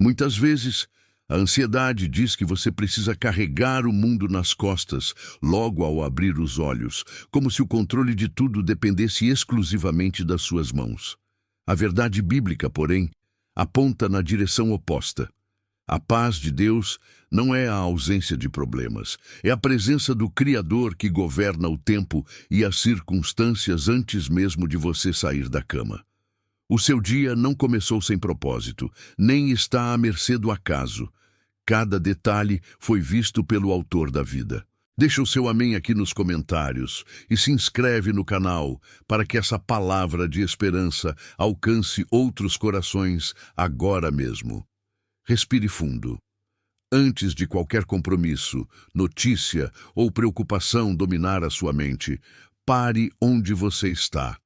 Muitas vezes, a ansiedade diz que você precisa carregar o mundo nas costas logo ao abrir os olhos, como se o controle de tudo dependesse exclusivamente das suas mãos. A verdade bíblica, porém, aponta na direção oposta. A paz de Deus não é a ausência de problemas, é a presença do Criador que governa o tempo e as circunstâncias antes mesmo de você sair da cama. O seu dia não começou sem propósito, nem está à mercê do acaso. Cada detalhe foi visto pelo autor da vida. Deixa o seu amém aqui nos comentários e se inscreve no canal para que essa palavra de esperança alcance outros corações agora mesmo. Respire fundo. Antes de qualquer compromisso, notícia ou preocupação dominar a sua mente, pare onde você está.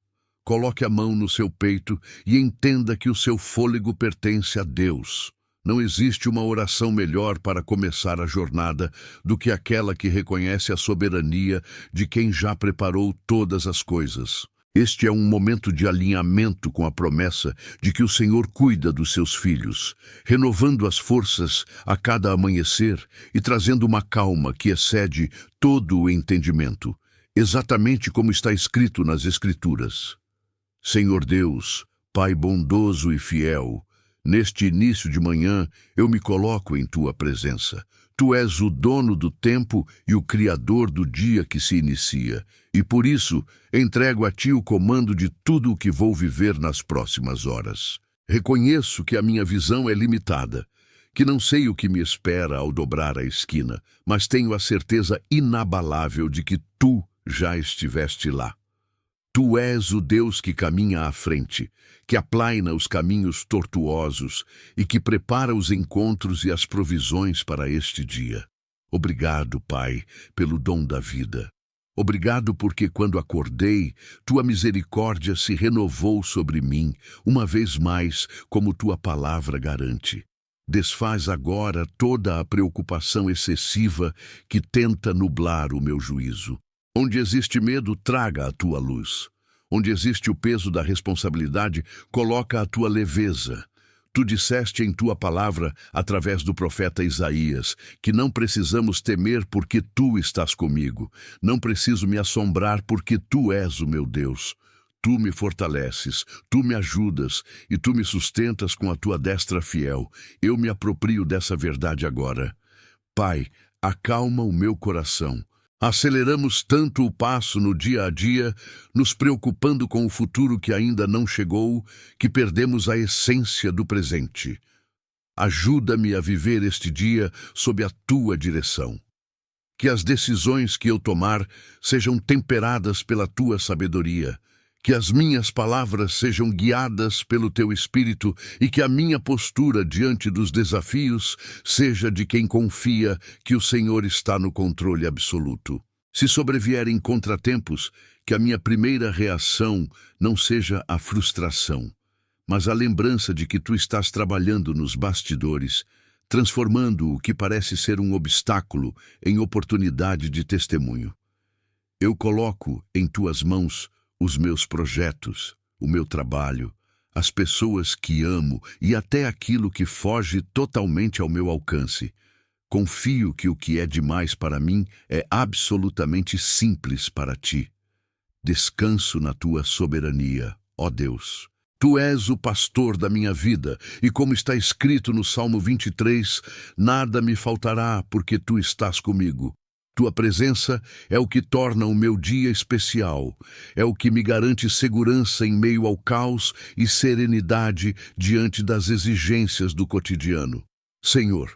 Coloque a mão no seu peito e entenda que o seu fôlego pertence a Deus. Não existe uma oração melhor para começar a jornada do que aquela que reconhece a soberania de quem já preparou todas as coisas. Este é um momento de alinhamento com a promessa de que o Senhor cuida dos seus filhos, renovando as forças a cada amanhecer e trazendo uma calma que excede todo o entendimento, exatamente como está escrito nas Escrituras. Senhor Deus, Pai bondoso e fiel, neste início de manhã eu me coloco em Tua presença. Tu és o dono do tempo e o Criador do dia que se inicia, e por isso entrego a Ti o comando de tudo o que vou viver nas próximas horas. Reconheço que a minha visão é limitada, que não sei o que me espera ao dobrar a esquina, mas tenho a certeza inabalável de que Tu já estiveste lá. Tu és o Deus que caminha à frente, que aplaina os caminhos tortuosos e que prepara os encontros e as provisões para este dia. Obrigado, Pai, pelo dom da vida. Obrigado porque quando acordei, Tua misericórdia se renovou sobre mim, uma vez mais, como Tua palavra garante. Desfaz agora toda a preocupação excessiva que tenta nublar o meu juízo. Onde existe medo, traga a Tua luz. Onde existe o peso da responsabilidade, coloca a Tua leveza. Tu disseste em Tua palavra, através do profeta Isaías, que não precisamos temer porque Tu estás comigo. Não preciso me assombrar porque Tu és o meu Deus. Tu me fortaleces, Tu me ajudas e Tu me sustentas com a Tua destra fiel. Eu me aproprio dessa verdade agora. Pai, acalma o meu coração. Aceleramos tanto o passo no dia a dia, nos preocupando com o futuro que ainda não chegou, que perdemos a essência do presente. Ajuda-me a viver este dia sob a Tua direção. Que as decisões que eu tomar sejam temperadas pela Tua sabedoria. Que as minhas palavras sejam guiadas pelo Teu Espírito e que a minha postura diante dos desafios seja de quem confia que o Senhor está no controle absoluto. Se sobrevierem contratempos, que a minha primeira reação não seja a frustração, mas a lembrança de que Tu estás trabalhando nos bastidores, transformando o que parece ser um obstáculo em oportunidade de testemunho. Eu coloco em Tuas mãos os meus projetos, o meu trabalho, as pessoas que amo e até aquilo que foge totalmente ao meu alcance. Confio que o que é demais para mim é absolutamente simples para Ti. Descanso na Tua soberania, ó Deus. Tu és o pastor da minha vida, e como está escrito no Salmo 23, nada me faltará porque Tu estás comigo. Tua presença é o que torna o meu dia especial, é o que me garante segurança em meio ao caos e serenidade diante das exigências do cotidiano. Senhor,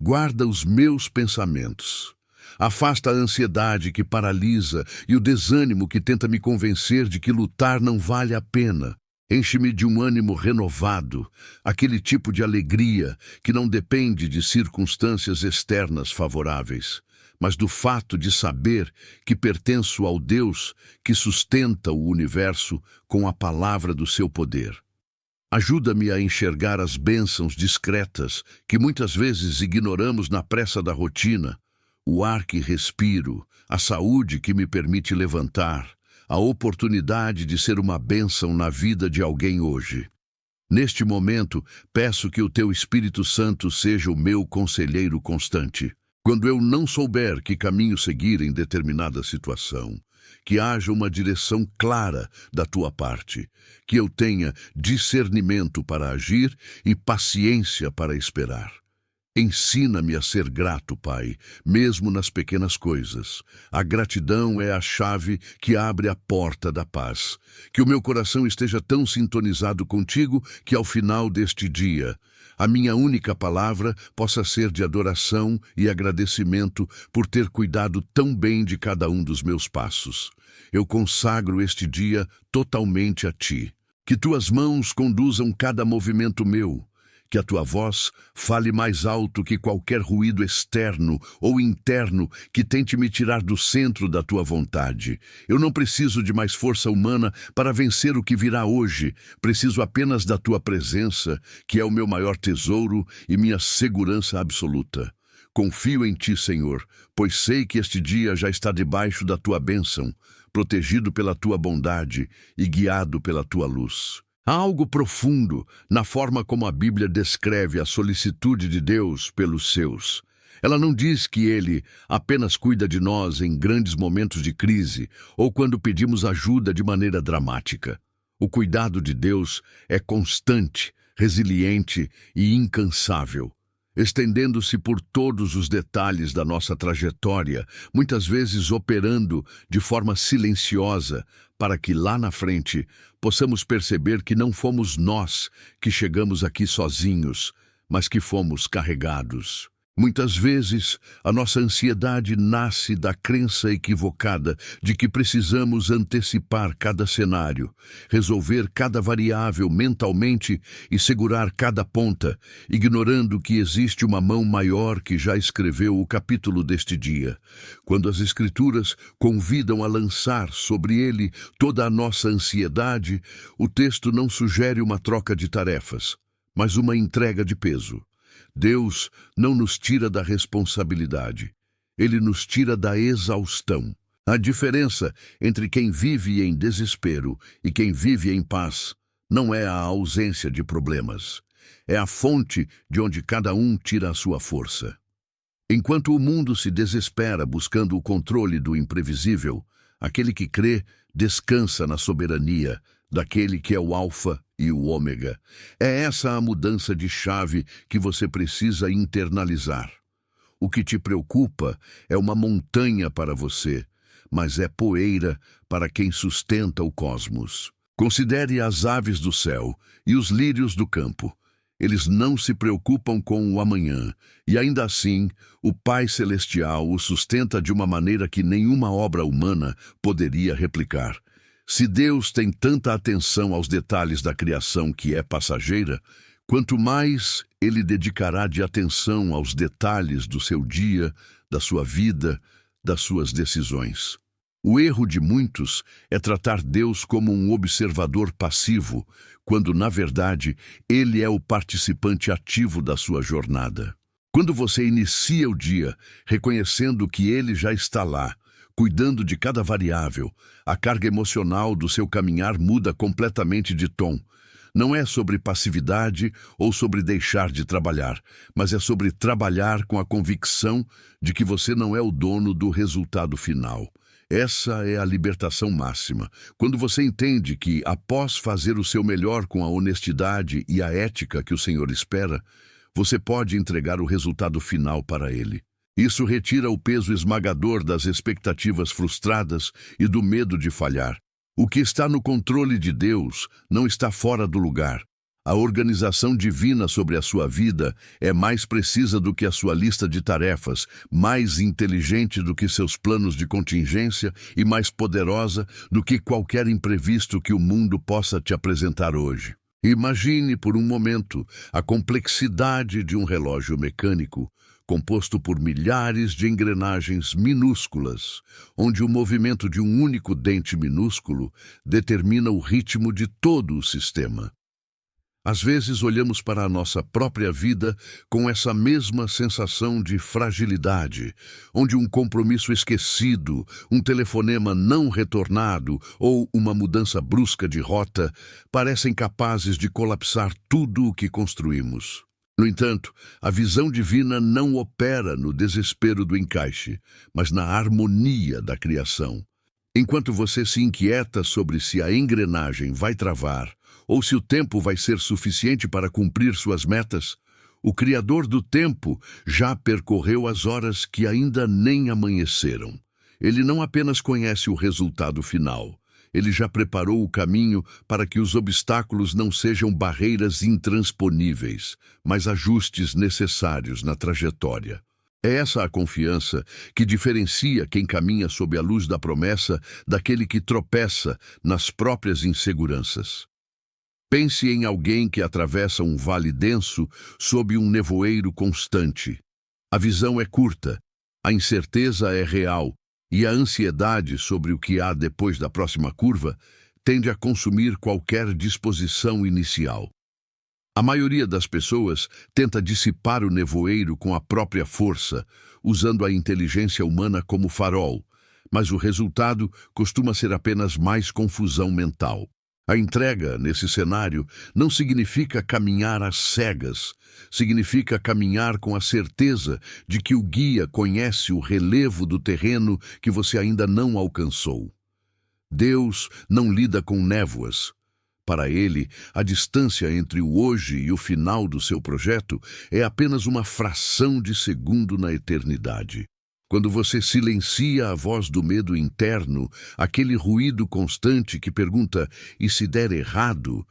guarda os meus pensamentos. Afasta a ansiedade que paralisa e o desânimo que tenta me convencer de que lutar não vale a pena. Enche-me de um ânimo renovado, aquele tipo de alegria que não depende de circunstâncias externas favoráveis, mas do fato de saber que pertenço ao Deus que sustenta o universo com a palavra do seu poder. Ajuda-me a enxergar as bênçãos discretas que muitas vezes ignoramos na pressa da rotina, o ar que respiro, a saúde que me permite levantar, a oportunidade de ser uma bênção na vida de alguém hoje. Neste momento, peço que o teu Espírito Santo seja o meu conselheiro constante. Quando eu não souber que caminho seguir em determinada situação, que haja uma direção clara da tua parte, que eu tenha discernimento para agir e paciência para esperar. Ensina-me a ser grato, Pai, mesmo nas pequenas coisas. A gratidão é a chave que abre a porta da paz. Que o meu coração esteja tão sintonizado contigo que ao final deste dia, a minha única palavra possa ser de adoração e agradecimento por ter cuidado tão bem de cada um dos meus passos. Eu consagro este dia totalmente a Ti. Que Tuas mãos conduzam cada movimento meu. Que a tua voz fale mais alto que qualquer ruído externo ou interno que tente me tirar do centro da tua vontade. Eu não preciso de mais força humana para vencer o que virá hoje. Preciso apenas da tua presença, que é o meu maior tesouro e minha segurança absoluta. Confio em ti, Senhor, pois sei que este dia já está debaixo da tua bênção, protegido pela tua bondade e guiado pela tua luz. Há algo profundo na forma como a Bíblia descreve a solicitude de Deus pelos seus. Ela não diz que Ele apenas cuida de nós em grandes momentos de crise ou quando pedimos ajuda de maneira dramática. O cuidado de Deus é constante, resiliente e incansável, estendendo-se por todos os detalhes da nossa trajetória, muitas vezes operando de forma silenciosa, para que lá na frente possamos perceber que não fomos nós que chegamos aqui sozinhos, mas que fomos carregados. Muitas vezes, a nossa ansiedade nasce da crença equivocada de que precisamos antecipar cada cenário, resolver cada variável mentalmente e segurar cada ponta, ignorando que existe uma mão maior que já escreveu o capítulo deste dia. Quando as Escrituras convidam a lançar sobre ele toda a nossa ansiedade, o texto não sugere uma troca de tarefas, mas uma entrega de peso. Deus não nos tira da responsabilidade, Ele nos tira da exaustão. A diferença entre quem vive em desespero e quem vive em paz não é a ausência de problemas, é a fonte de onde cada um tira a sua força. Enquanto o mundo se desespera buscando o controle do imprevisível, aquele que crê descansa na soberania daquele que é o Alfa e o Ômega. É essa a mudança de chave que você precisa internalizar. O que te preocupa é uma montanha para você, mas é poeira para quem sustenta o cosmos. Considere as aves do céu e os lírios do campo. Eles não se preocupam com o amanhã, e ainda assim, o Pai Celestial os sustenta de uma maneira que nenhuma obra humana poderia replicar. Se Deus tem tanta atenção aos detalhes da criação que é passageira, quanto mais Ele dedicará de atenção aos detalhes do seu dia, da sua vida, das suas decisões. O erro de muitos é tratar Deus como um observador passivo, quando, na verdade, Ele é o participante ativo da sua jornada. Quando você inicia o dia reconhecendo que Ele já está lá, cuidando de cada variável, a carga emocional do seu caminhar muda completamente de tom. Não é sobre passividade ou sobre deixar de trabalhar, mas é sobre trabalhar com a convicção de que você não é o dono do resultado final. Essa é a libertação máxima. Quando você entende que, após fazer o seu melhor com a honestidade e a ética que o Senhor espera, você pode entregar o resultado final para Ele. Isso retira o peso esmagador das expectativas frustradas e do medo de falhar. O que está no controle de Deus não está fora do lugar. A organização divina sobre a sua vida é mais precisa do que a sua lista de tarefas, mais inteligente do que seus planos de contingência e mais poderosa do que qualquer imprevisto que o mundo possa te apresentar hoje. Imagine por um momento a complexidade de um relógio mecânico composto por milhares de engrenagens minúsculas, onde o movimento de um único dente minúsculo determina o ritmo de todo o sistema. Às vezes olhamos para a nossa própria vida com essa mesma sensação de fragilidade, onde um compromisso esquecido, um telefonema não retornado ou uma mudança brusca de rota parecem capazes de colapsar tudo o que construímos. No entanto, a visão divina não opera no desespero do encaixe, mas na harmonia da criação. Enquanto você se inquieta sobre se a engrenagem vai travar ou se o tempo vai ser suficiente para cumprir suas metas, o Criador do tempo já percorreu as horas que ainda nem amanheceram. Ele não apenas conhece o resultado final, ele já preparou o caminho para que os obstáculos não sejam barreiras intransponíveis, mas ajustes necessários na trajetória. É essa a confiança que diferencia quem caminha sob a luz da promessa daquele que tropeça nas próprias inseguranças. Pense em alguém que atravessa um vale denso sob um nevoeiro constante. A visão é curta, a incerteza é real e a ansiedade sobre o que há depois da próxima curva tende a consumir qualquer disposição inicial. A maioria das pessoas tenta dissipar o nevoeiro com a própria força, usando a inteligência humana como farol, mas o resultado costuma ser apenas mais confusão mental. A entrega, nesse cenário, não significa caminhar às cegas, significa caminhar com a certeza de que o guia conhece o relevo do terreno que você ainda não alcançou. Deus não lida com névoas. Para ele, a distância entre o hoje e o final do seu projeto é apenas uma fração de segundo na eternidade. Quando você silencia a voz do medo interno, aquele ruído constante que pergunta, e se der errado,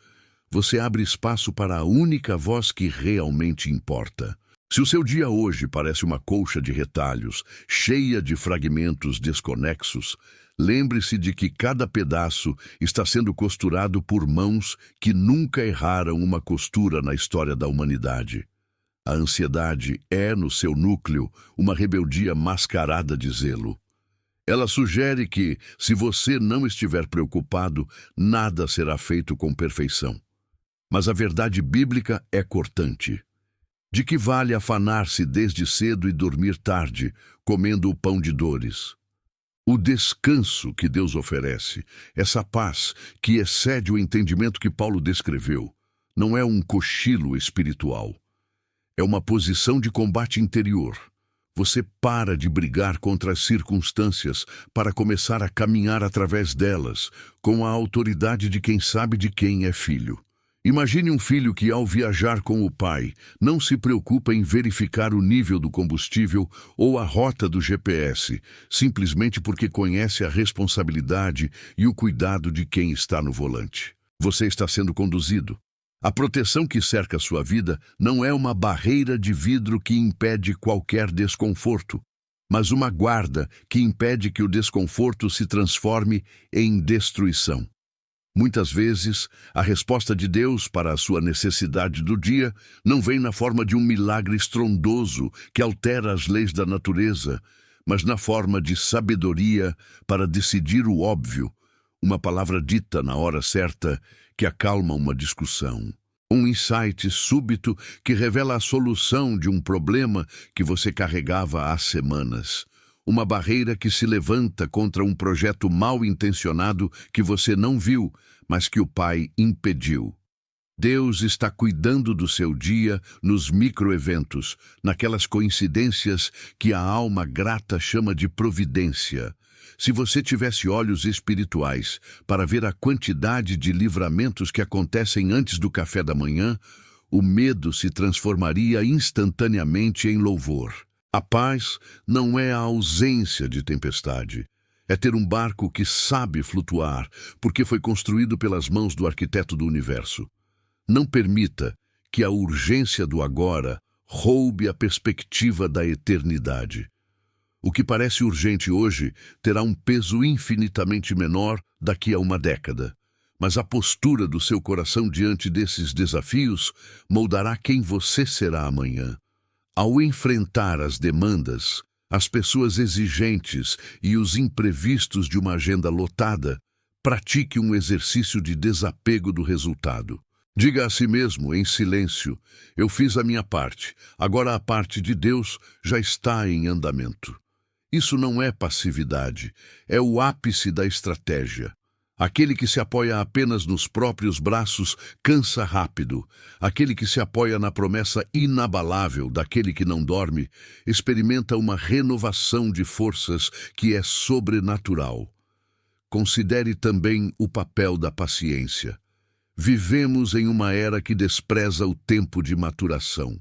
você abre espaço para a única voz que realmente importa. Se o seu dia hoje parece uma colcha de retalhos, cheia de fragmentos desconexos, lembre-se de que cada pedaço está sendo costurado por mãos que nunca erraram uma costura na história da humanidade. A ansiedade é, no seu núcleo, uma rebeldia mascarada de zelo. Ela sugere que, se você não estiver preocupado, nada será feito com perfeição. Mas a verdade bíblica é cortante. De que vale afanar-se desde cedo e dormir tarde, comendo o pão de dores? O descanso que Deus oferece, essa paz que excede o entendimento que Paulo descreveu, não é um cochilo espiritual. É uma posição de combate interior. Você para de brigar contra as circunstâncias para começar a caminhar através delas, com a autoridade de quem sabe de quem é filho. Imagine um filho que, ao viajar com o pai, não se preocupa em verificar o nível do combustível ou a rota do GPS, simplesmente porque conhece a responsabilidade e o cuidado de quem está no volante. Você está sendo conduzido. A proteção que cerca sua vida não é uma barreira de vidro que impede qualquer desconforto, mas uma guarda que impede que o desconforto se transforme em destruição. Muitas vezes, a resposta de Deus para a sua necessidade do dia não vem na forma de um milagre estrondoso que altera as leis da natureza, mas na forma de sabedoria para decidir o óbvio, uma palavra dita na hora certa que acalma uma discussão. Um insight súbito que revela a solução de um problema que você carregava há semanas. Uma barreira que se levanta contra um projeto mal intencionado que você não viu, mas que o Pai impediu. Deus está cuidando do seu dia nos microeventos, naquelas coincidências que a alma grata chama de providência. Se você tivesse olhos espirituais para ver a quantidade de livramentos que acontecem antes do café da manhã, o medo se transformaria instantaneamente em louvor. A paz não é a ausência de tempestade. É ter um barco que sabe flutuar, porque foi construído pelas mãos do arquiteto do universo. Não permita que a urgência do agora roube a perspectiva da eternidade. O que parece urgente hoje terá um peso infinitamente menor daqui a uma década. Mas a postura do seu coração diante desses desafios moldará quem você será amanhã. Ao enfrentar as demandas, as pessoas exigentes e os imprevistos de uma agenda lotada, pratique um exercício de desapego do resultado. Diga a si mesmo, em silêncio: eu fiz a minha parte, agora a parte de Deus já está em andamento. Isso não é passividade, é o ápice da estratégia. Aquele que se apoia apenas nos próprios braços cansa rápido. Aquele que se apoia na promessa inabalável daquele que não dorme experimenta uma renovação de forças que é sobrenatural. Considere também o papel da paciência. Vivemos em uma era que despreza o tempo de maturação.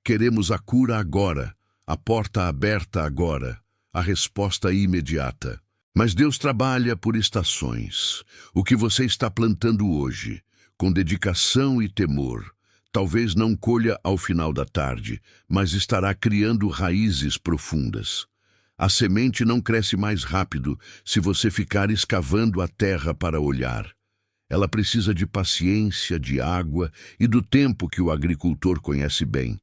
Queremos a cura agora, a porta aberta agora, a resposta imediata. Mas Deus trabalha por estações. O que você está plantando hoje, com dedicação e temor, talvez não colha ao final da tarde, mas estará criando raízes profundas. A semente não cresce mais rápido se você ficar escavando a terra para olhar. Ela precisa de paciência, de água e do tempo que o agricultor conhece bem.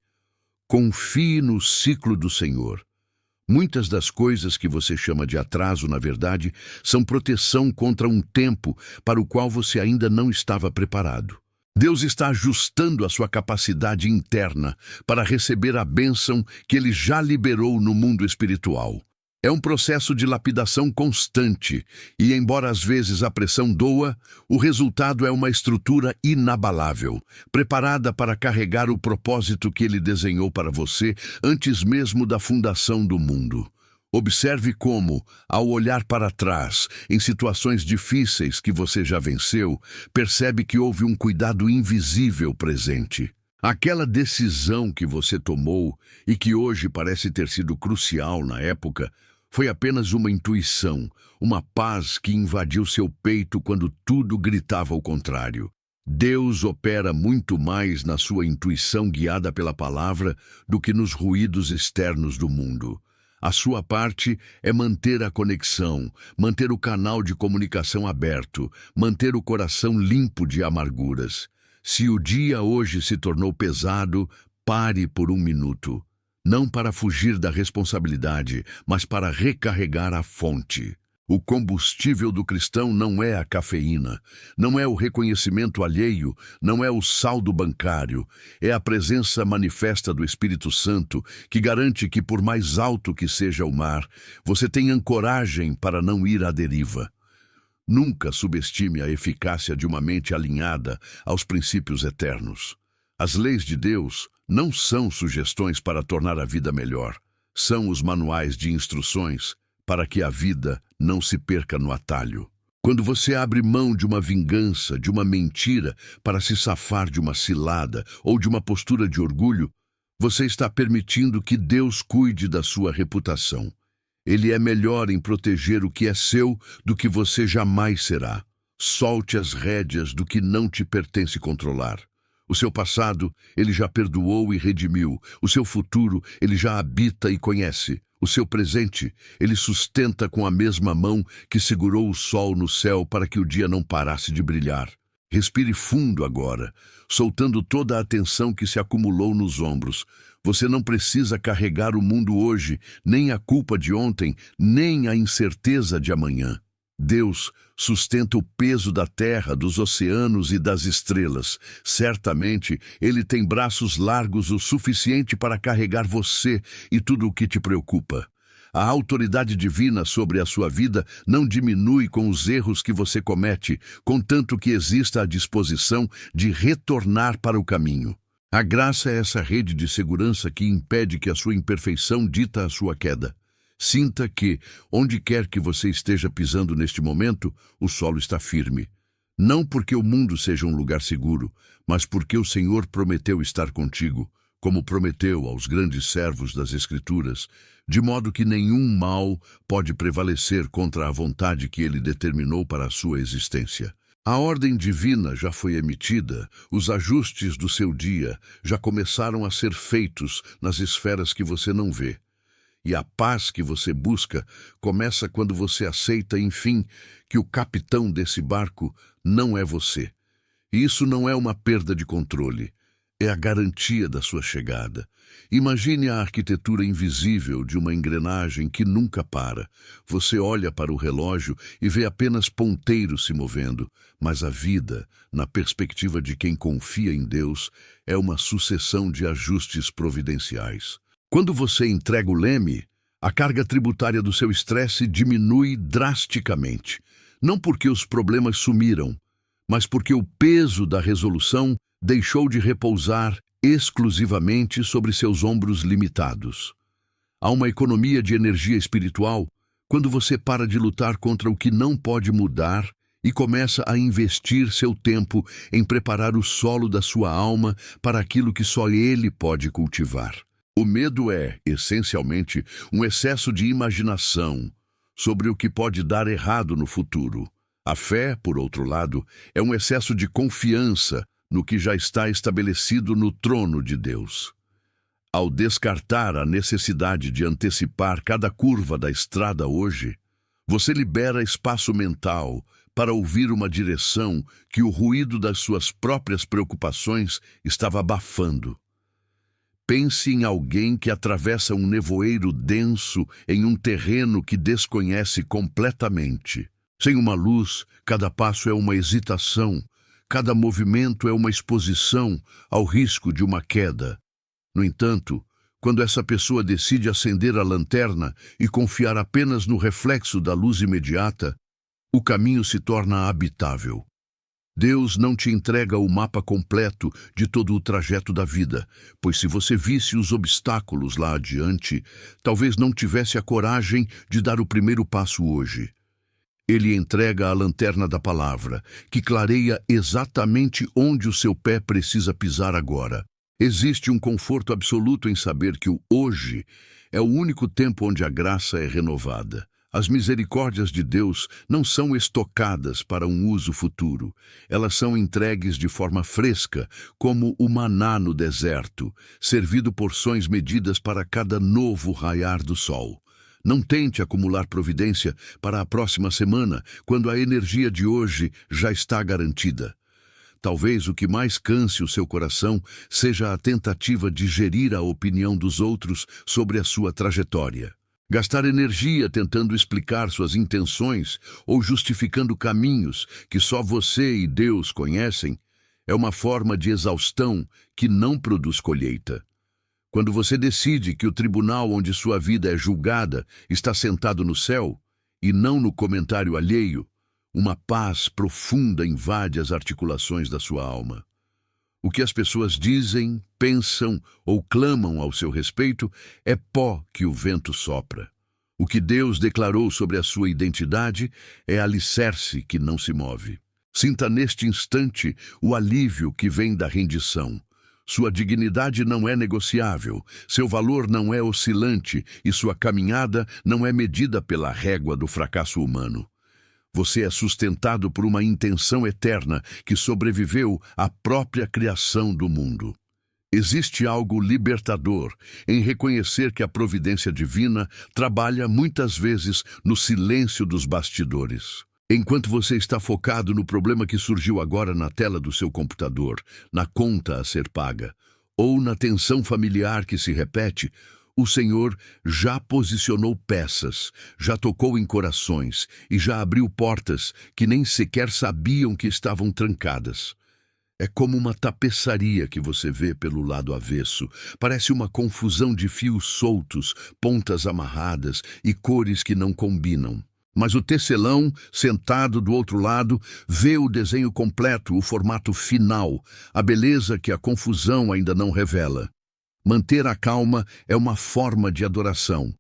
Confie no ciclo do Senhor. Muitas das coisas que você chama de atraso, na verdade, são proteção contra um tempo para o qual você ainda não estava preparado. Deus está ajustando a sua capacidade interna para receber a bênção que Ele já liberou no mundo espiritual. É um processo de lapidação constante e, embora às vezes a pressão doa, o resultado é uma estrutura inabalável, preparada para carregar o propósito que Ele desenhou para você antes mesmo da fundação do mundo. Observe como, ao olhar para trás, em situações difíceis que você já venceu, percebe que houve um cuidado invisível presente. Aquela decisão que você tomou e que hoje parece ter sido crucial na época, foi apenas uma intuição, uma paz que invadiu seu peito quando tudo gritava o contrário. Deus opera muito mais na sua intuição guiada pela palavra do que nos ruídos externos do mundo. A sua parte é manter a conexão, manter o canal de comunicação aberto, manter o coração limpo de amarguras. Se o dia hoje se tornou pesado, pare por um minuto. Não para fugir da responsabilidade, mas para recarregar a fonte. O combustível do cristão não é a cafeína, não é o reconhecimento alheio, não é o saldo bancário, é a presença manifesta do Espírito Santo que garante que, por mais alto que seja o mar, você tem ancoragem para não ir à deriva. Nunca subestime a eficácia de uma mente alinhada aos princípios eternos. As leis de Deus não são sugestões para tornar a vida melhor, são os manuais de instruções para que a vida não se perca no atalho. Quando você abre mão de uma vingança, de uma mentira, para se safar de uma cilada ou de uma postura de orgulho, você está permitindo que Deus cuide da sua reputação. Ele é melhor em proteger o que é seu do que você jamais será. Solte as rédeas do que não te pertence controlar. O seu passado, Ele já perdoou e redimiu. O seu futuro, Ele já habita e conhece. O seu presente, Ele sustenta com a mesma mão que segurou o sol no céu para que o dia não parasse de brilhar. Respire fundo agora, soltando toda a tensão que se acumulou nos ombros. Você não precisa carregar o mundo hoje, nem a culpa de ontem, nem a incerteza de amanhã. Deus sustenta o peso da terra, dos oceanos e das estrelas. Certamente, Ele tem braços largos o suficiente para carregar você e tudo o que te preocupa. A autoridade divina sobre a sua vida não diminui com os erros que você comete, contanto que exista a disposição de retornar para o caminho. A graça é essa rede de segurança que impede que a sua imperfeição dita a sua queda. Sinta que, onde quer que você esteja pisando neste momento, o solo está firme. Não porque o mundo seja um lugar seguro, mas porque o Senhor prometeu estar contigo, como prometeu aos grandes servos das Escrituras, de modo que nenhum mal pode prevalecer contra a vontade que Ele determinou para a sua existência. A ordem divina já foi emitida, os ajustes do seu dia já começaram a ser feitos nas esferas que você não vê. E a paz que você busca começa quando você aceita, enfim, que o capitão desse barco não é você. E isso não é uma perda de controle. é a garantia da sua chegada. Imagine a arquitetura invisível de uma engrenagem que nunca para. Você olha para o relógio e vê apenas ponteiros se movendo, mas a vida, na perspectiva de quem confia em Deus, é uma sucessão de ajustes providenciais. Quando você entrega o leme, a carga tributária do seu estresse diminui drasticamente. Não porque os problemas sumiram, mas porque o peso da resolução deixou de repousar exclusivamente sobre seus ombros limitados. Há uma economia de energia espiritual quando você para de lutar contra o que não pode mudar e começa a investir seu tempo em preparar o solo da sua alma para aquilo que só ele pode cultivar. O medo é, essencialmente, um excesso de imaginação sobre o que pode dar errado no futuro. A fé, por outro lado, é um excesso de confiança no que já está estabelecido no trono de Deus. Ao descartar a necessidade de antecipar cada curva da estrada hoje, você libera espaço mental para ouvir uma direção que o ruído das suas próprias preocupações estava abafando. Pense em alguém que atravessa um nevoeiro denso em um terreno que desconhece completamente. Sem uma luz, cada passo é uma hesitação, cada movimento é uma exposição ao risco de uma queda. No entanto, quando essa pessoa decide acender a lanterna e confiar apenas no reflexo da luz imediata, o caminho se torna habitável. Deus não te entrega o mapa completo de todo o trajeto da vida, pois se você visse os obstáculos lá adiante, talvez não tivesse a coragem de dar o primeiro passo hoje. Ele entrega a lanterna da palavra, que clareia exatamente onde o seu pé precisa pisar agora. Existe um conforto absoluto em saber que o hoje é o único tempo onde a graça é renovada. As misericórdias de Deus não são estocadas para um uso futuro. Elas são entregues de forma fresca, como o maná no deserto, servido porções medidas para cada novo raiar do sol. Não tente acumular providência para a próxima semana, quando a energia de hoje já está garantida. Talvez o que mais canse o seu coração seja a tentativa de gerir a opinião dos outros sobre a sua trajetória. Gastar energia tentando explicar suas intenções ou justificando caminhos que só você e Deus conhecem é uma forma de exaustão que não produz colheita. Quando você decide que o tribunal onde sua vida é julgada está sentado no céu e não no comentário alheio, uma paz profunda invade as articulações da sua alma. O que as pessoas dizem, pensam ou clamam ao seu respeito é pó que o vento sopra. O que Deus declarou sobre a sua identidade é alicerce que não se move. Sinta neste instante o alívio que vem da rendição. Sua dignidade não é negociável, seu valor não é oscilante e sua caminhada não é medida pela régua do fracasso humano. Você é sustentado por uma intenção eterna que sobreviveu à própria criação do mundo. Existe algo libertador em reconhecer que a providência divina trabalha muitas vezes no silêncio dos bastidores. Enquanto você está focado no problema que surgiu agora na tela do seu computador, na conta a ser paga, ou na tensão familiar que se repete, o Senhor já posicionou peças, já tocou em corações e já abriu portas que nem sequer sabiam que estavam trancadas. É como uma tapeçaria que você vê pelo lado avesso. Parece uma confusão de fios soltos, pontas amarradas e cores que não combinam. Mas o tecelão, sentado do outro lado, vê o desenho completo, o formato final, a beleza que a confusão ainda não revela. Manter a calma é uma forma de adoração,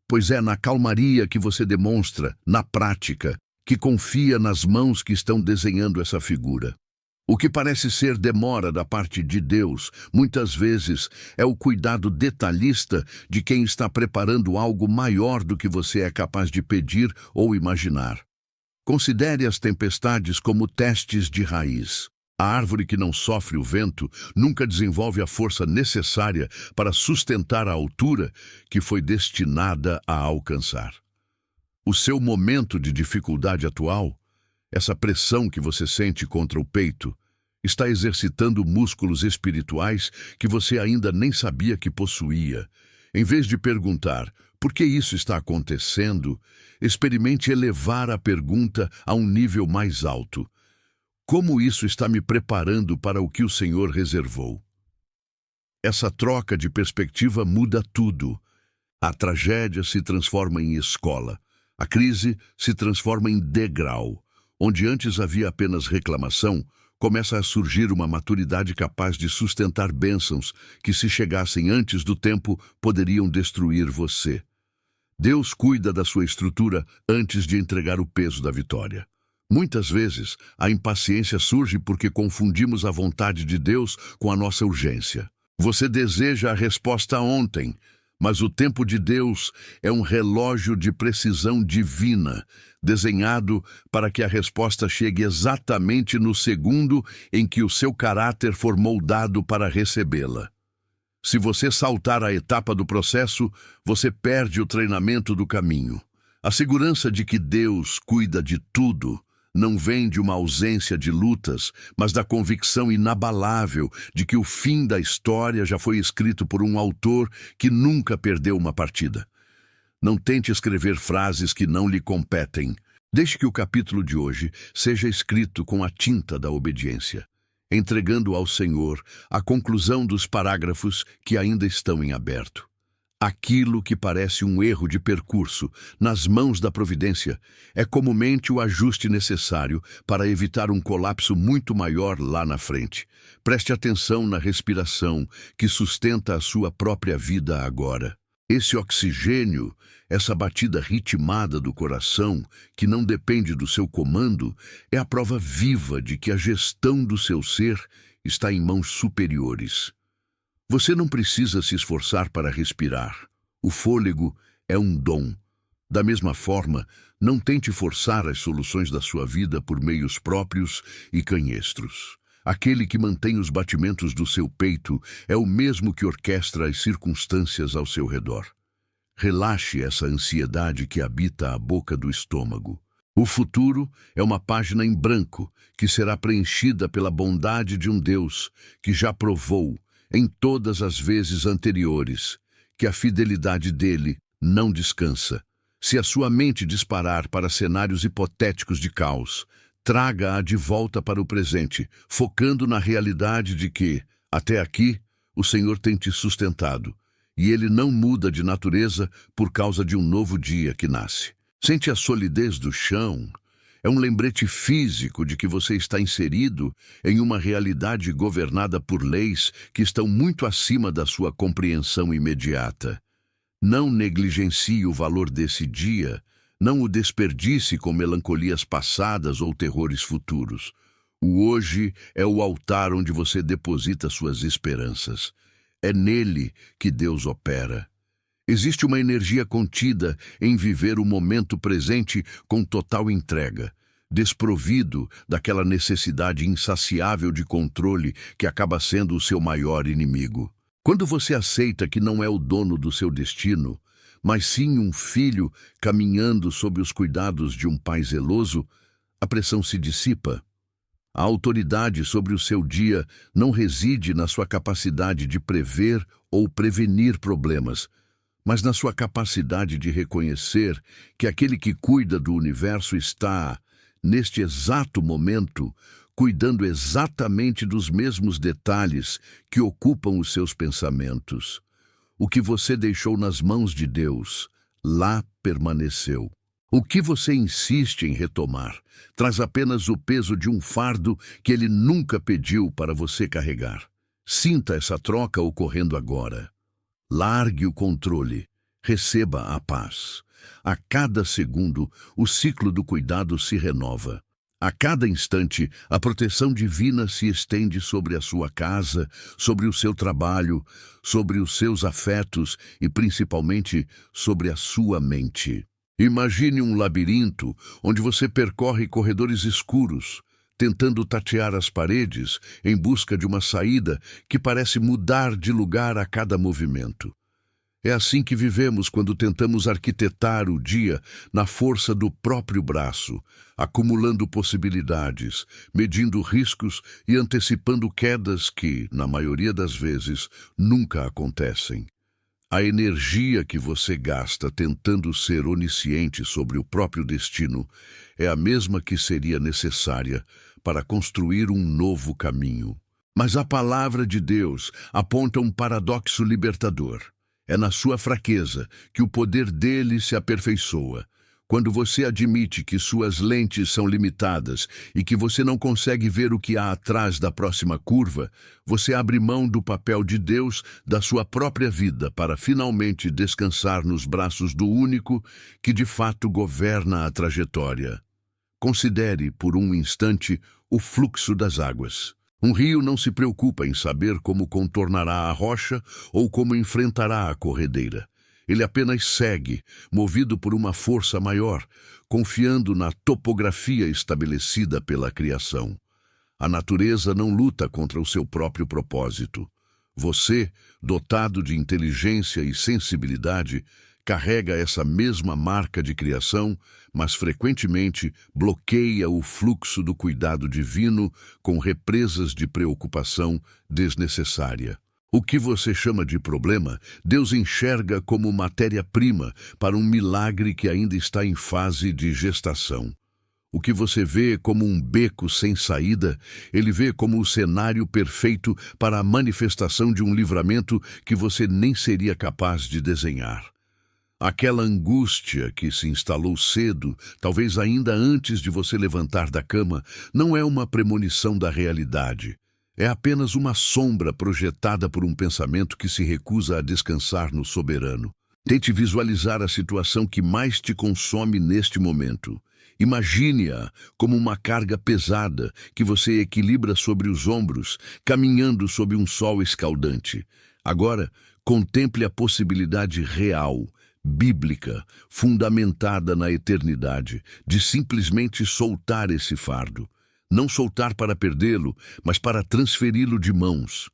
pois é na calmaria que você demonstra, na prática, que confia nas mãos que estão desenhando essa figura. O que parece ser demora da parte de Deus, muitas vezes, é o cuidado detalhista de quem está preparando algo maior do que você é capaz de pedir ou imaginar. Considere as tempestades como testes de raiz. A árvore que não sofre o vento nunca desenvolve a força necessária para sustentar a altura que foi destinada a alcançar. O seu momento de dificuldade atual, essa pressão que você sente contra o peito, Está exercitando músculos espirituais que você ainda nem sabia que possuía. Em vez de perguntar por que isso está acontecendo, experimente elevar a pergunta a um nível mais alto. Como isso está me preparando para o que o Senhor reservou? Essa troca de perspectiva muda tudo. A tragédia se transforma em escola. A crise se transforma em degrau. Onde antes havia apenas reclamação, começa a surgir uma maturidade capaz de sustentar bênçãos que, se chegassem antes do tempo, poderiam destruir você. Deus cuida da sua estrutura antes de entregar o peso da vitória. Muitas vezes, a impaciência surge porque confundimos a vontade de Deus com a nossa urgência. Você deseja a resposta ontem, mas o tempo de Deus é um relógio de precisão divina, desenhado para que a resposta chegue exatamente no segundo em que o seu caráter for moldado para recebê-la. Se você saltar a etapa do processo, você perde o treinamento do caminho. A segurança de que Deus cuida de tudo não vem de uma ausência de lutas, mas da convicção inabalável de que o fim da história já foi escrito por um autor que nunca perdeu uma partida. Não tente escrever frases que não lhe competem. Deixe que o capítulo de hoje seja escrito com a tinta da obediência, entregando ao Senhor a conclusão dos parágrafos que ainda estão em aberto. Aquilo que parece um erro de percurso nas mãos da providência é comumente o ajuste necessário para evitar um colapso muito maior lá na frente. Preste atenção na respiração que sustenta a sua própria vida agora. Esse oxigênio, essa batida ritmada do coração, que não depende do seu comando, é a prova viva de que a gestão do seu ser está em mãos superiores. Você não precisa se esforçar para respirar. O fôlego é um dom. Da mesma forma, não tente forçar as soluções da sua vida por meios próprios e canhestros. Aquele que mantém os batimentos do seu peito é o mesmo que orquestra as circunstâncias ao seu redor. Relaxe essa ansiedade que habita a boca do estômago. O futuro é uma página em branco que será preenchida pela bondade de um Deus que já provou, em todas as vezes anteriores, que a fidelidade dele não descansa. Se a sua mente disparar para cenários hipotéticos de caos, traga-a de volta para o presente, focando na realidade de que, até aqui, o Senhor tem te sustentado, e ele não muda de natureza por causa de um novo dia que nasce. Sente a solidez do chão. É um lembrete físico de que você está inserido em uma realidade governada por leis que estão muito acima da sua compreensão imediata. Não negligencie o valor desse dia, não o desperdice com melancolias passadas ou terrores futuros. O hoje é o altar onde você deposita suas esperanças. É nele que Deus opera. Existe uma energia contida em viver o momento presente com total entrega, desprovido daquela necessidade insaciável de controle que acaba sendo o seu maior inimigo. Quando você aceita que não é o dono do seu destino, mas sim um filho caminhando sob os cuidados de um pai zeloso, a pressão se dissipa. A autoridade sobre o seu dia não reside na sua capacidade de prever ou prevenir problemas, mas na sua capacidade de reconhecer que aquele que cuida do universo está, neste exato momento, cuidando exatamente dos mesmos detalhes que ocupam os seus pensamentos. O que você deixou nas mãos de Deus, lá permaneceu. O que você insiste em retomar traz apenas o peso de um fardo que ele nunca pediu para você carregar. Sinta essa troca ocorrendo agora. Largue o controle, receba a paz. A cada segundo, o ciclo do cuidado se renova. A cada instante, a proteção divina se estende sobre a sua casa, sobre o seu trabalho, sobre os seus afetos e, principalmente, sobre a sua mente. Imagine um labirinto onde você percorre corredores escuros, tentando tatear as paredes em busca de uma saída que parece mudar de lugar a cada movimento. É assim que vivemos quando tentamos arquitetar o dia na força do próprio braço, acumulando possibilidades, medindo riscos e antecipando quedas que, na maioria das vezes, nunca acontecem. A energia que você gasta tentando ser onisciente sobre o próprio destino é a mesma que seria necessária para construir um novo caminho. Mas a palavra de Deus aponta um paradoxo libertador. É na sua fraqueza que o poder dele se aperfeiçoa. Quando você admite que suas lentes são limitadas e que você não consegue ver o que há atrás da próxima curva, você abre mão do papel de Deus da sua própria vida para finalmente descansar nos braços do único que de fato governa a trajetória. Considere, por um instante, o fluxo das águas. Um rio não se preocupa em saber como contornará a rocha ou como enfrentará a corredeira. Ele apenas segue, movido por uma força maior, confiando na topografia estabelecida pela criação. A natureza não luta contra o seu próprio propósito. Você, dotado de inteligência e sensibilidade, carrega essa mesma marca de criação, mas frequentemente bloqueia o fluxo do cuidado divino com represas de preocupação desnecessária. O que você chama de problema, Deus enxerga como matéria-prima para um milagre que ainda está em fase de gestação. O que você vê como um beco sem saída, ele vê como o cenário perfeito para a manifestação de um livramento que você nem seria capaz de desenhar. Aquela angústia que se instalou cedo, talvez ainda antes de você levantar da cama, não é uma premonição da realidade. É apenas uma sombra projetada por um pensamento que se recusa a descansar no soberano. Tente visualizar a situação que mais te consome neste momento. Imagine-a como uma carga pesada que você equilibra sobre os ombros, caminhando sob um sol escaldante. Agora, contemple a possibilidade real, bíblica, fundamentada na eternidade, de simplesmente soltar esse fardo. Não soltar para perdê-lo, mas para transferi-lo de mãos.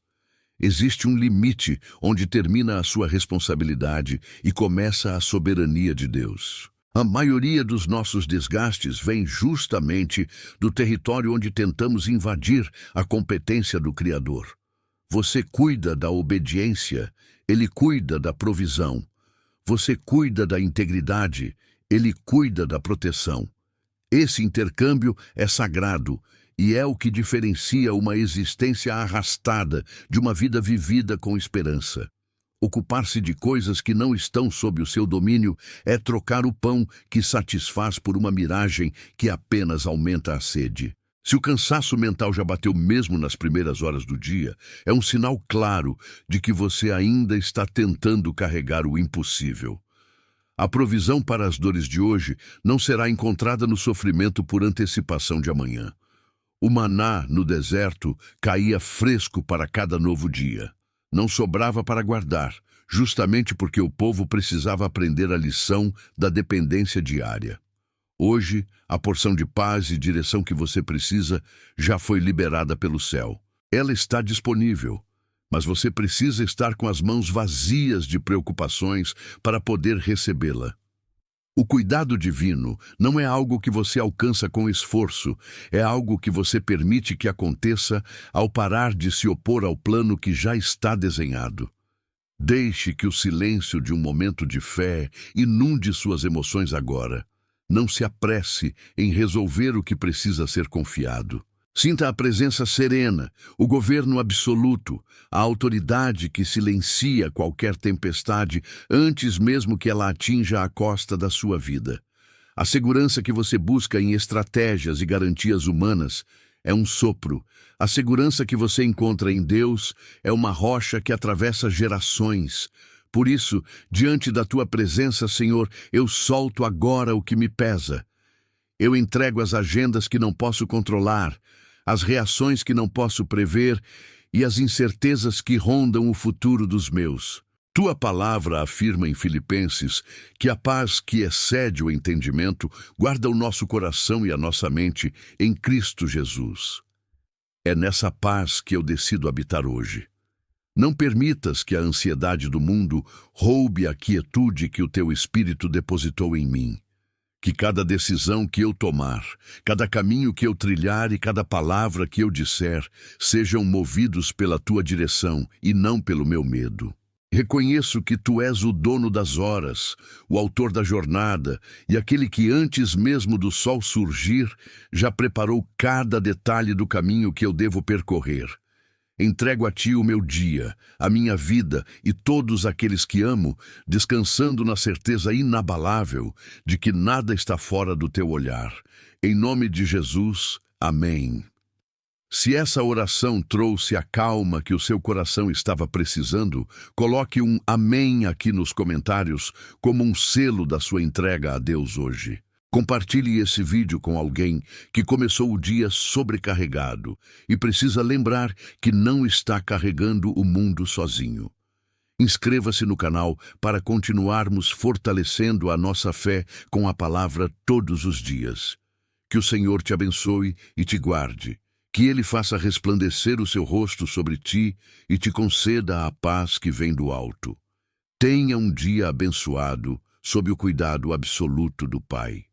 Existe um limite onde termina a sua responsabilidade e começa a soberania de Deus. A maioria dos nossos desgastes vem justamente do território onde tentamos invadir a competência do Criador. Você cuida da obediência, ele cuida da provisão. Você cuida da integridade, ele cuida da proteção. Esse intercâmbio é sagrado e é o que diferencia uma existência arrastada de uma vida vivida com esperança. Ocupar-se de coisas que não estão sob o seu domínio é trocar o pão que satisfaz por uma miragem que apenas aumenta a sede. Se o cansaço mental já bateu mesmo nas primeiras horas do dia, é um sinal claro de que você ainda está tentando carregar o impossível. A provisão para as dores de hoje não será encontrada no sofrimento por antecipação de amanhã. O maná no deserto caía fresco para cada novo dia. Não sobrava para guardar, justamente porque o povo precisava aprender a lição da dependência diária. Hoje, a porção de paz e direção que você precisa já foi liberada pelo céu. Ela está disponível, mas você precisa estar com as mãos vazias de preocupações para poder recebê-la. O cuidado divino não é algo que você alcança com esforço, é algo que você permite que aconteça ao parar de se opor ao plano que já está desenhado. Deixe que o silêncio de um momento de fé inunde suas emoções agora. Não se apresse em resolver o que precisa ser confiado. Sinta a presença serena, o governo absoluto, a autoridade que silencia qualquer tempestade antes mesmo que ela atinja a costa da sua vida. A segurança que você busca em estratégias e garantias humanas é um sopro. A segurança que você encontra em Deus é uma rocha que atravessa gerações. Por isso, diante da tua presença, Senhor, eu solto agora o que me pesa. Eu entrego as agendas que não posso controlar, as reações que não posso prever e as incertezas que rondam o futuro dos meus. Tua palavra afirma em Filipenses que a paz que excede o entendimento guarda o nosso coração e a nossa mente em Cristo Jesus. É nessa paz que eu decido habitar hoje. Não permitas que a ansiedade do mundo roube a quietude que o teu espírito depositou em mim. Que cada decisão que eu tomar, cada caminho que eu trilhar e cada palavra que eu disser sejam movidos pela tua direção e não pelo meu medo. Reconheço que tu és o dono das horas, o autor da jornada e aquele que antes mesmo do sol surgir já preparou cada detalhe do caminho que eu devo percorrer. Entrego a ti o meu dia, a minha vida e todos aqueles que amo, descansando na certeza inabalável de que nada está fora do teu olhar. Em nome de Jesus, amém. Se essa oração trouxe a calma que o seu coração estava precisando, coloque um amém aqui nos comentários como um selo da sua entrega a Deus hoje. Compartilhe esse vídeo com alguém que começou o dia sobrecarregado e precisa lembrar que não está carregando o mundo sozinho. Inscreva-se no canal para continuarmos fortalecendo a nossa fé com a palavra todos os dias. Que o Senhor te abençoe e te guarde. Que Ele faça resplandecer o seu rosto sobre ti e te conceda a paz que vem do alto. Tenha um dia abençoado sob o cuidado absoluto do Pai.